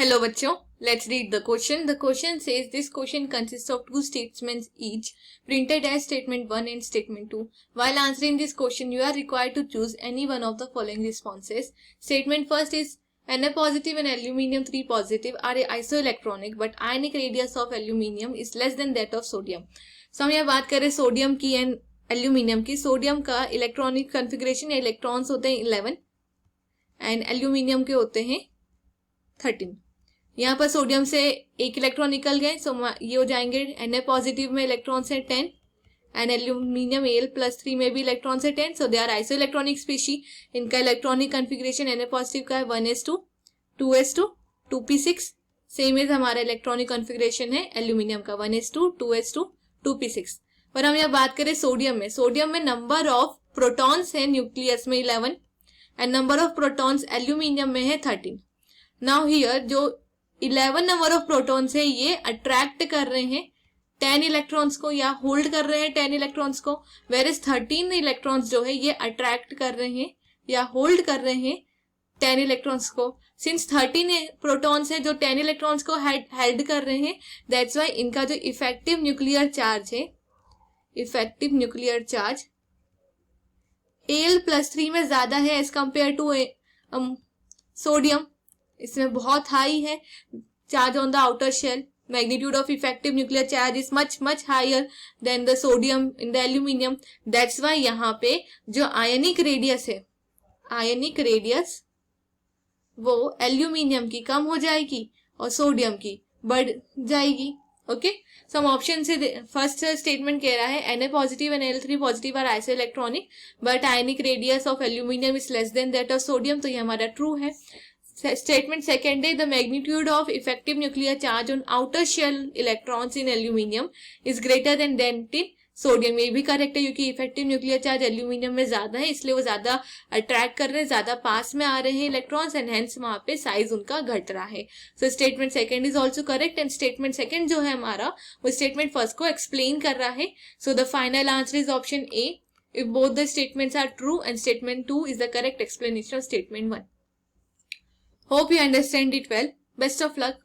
Hello बच्चों, let's read the question. The question says this question consists of two statements each, printed as statement 1 and statement 2. While answering this question, you are required to choose any one of the following responses. Statement first is Na positive and aluminium 3 positive are isoelectronic, but ionic radius of aluminium is less than that of sodium. So हम यहाँ बात करें sodium की and aluminium की. Sodium का electronic configuration या electrons होते हैं 11 एंड एल्यूमिनियम के होते हैं 13. यहाँ पर सोडियम से एक इलेक्ट्रॉन निकल गए, सो ये हो जाएंगे Na पॉजिटिव में इलेक्ट्रॉन से 10 एंड एल्यूमिनियम Al+3 में भी इलेक्ट्रॉन से 10. So they are isoelectronic species. इनका इलेक्ट्रॉनिक कन्फिग्रेशन Na पॉजिटिव का है 1s2 2s2 2p6. Same is हमारा इलेक्ट्रॉनिक कन्फिग्रेशन है एल्यूमिनियम का 1s2 2s2 2p6. पर हम यहाँ बात करें सोडियम में नंबर ऑफ प्रोटॉन्स है न्यूक्लियस में 11 and number of protons aluminium में है 13. नाउ हियर जो 11 नंबर ऑफ प्रोटॉन्स है ये अट्रैक्ट कर रहे हैं 10 इलेक्ट्रॉन्स को या होल्ड कर रहे हैं 10 इलेक्ट्रॉन्स को, वेयर 13 इलेक्ट्रॉन्स जो है ये अट्रैक्ट कर रहे हैं या होल्ड कर रहे हैं 10 इलेक्ट्रॉन्स को. सिंस 13 प्रोटॉन्स है जो 10 इलेक्ट्रॉन्स को हेल्ड कर रहे हैं, दैट्स वाई इनका जो इफेक्टिव न्यूक्लियर चार्ज है, इफेक्टिव न्यूक्लियर चार्ज Al+3 में ज्यादा है एज कंपेयर टू सोडियम. इसमें बहुत हाई है charge on the outer shell. Magnitude of effective nuclear charge is much higher than the sodium in the aluminium. That's why यहाँ पे जो आयनिक रेडियस है, आयनिक रेडियस वो एल्यूमिनियम की कम हो जाएगी और सोडियम की बढ़ जाएगी. ओके, सो हम ऑप्शन से फर्स्ट स्टेटमेंट कह रहा है Na positive and Al3 positive are isoelectronic but ionic radius of aluminium is less than that of sodium. तो ये हमारा ट्रू है. Statement second is the magnitude of effective nuclear charge on outer shell electrons in aluminium is greater than that in sodium. ये भी correct है क्योंकि effective nuclear charge aluminium में ज्यादा है, इसलिए वो ज्यादा अट्रैक्ट कर रहे हैं, ज्यादा पास में आ रहे हैं इलेक्ट्रॉन्स एंड हेंस वहां पे साइज उनका घट रहा है. So statement second is also correct and statement second जो है हमारा वो स्टेटमेंट फर्स्ट को एक्सप्लेन कर रहा है. So the final answer is option A if both the statements are true and statement 2 is the correct explanation of statement 1. Hope you understand it well. Best of luck.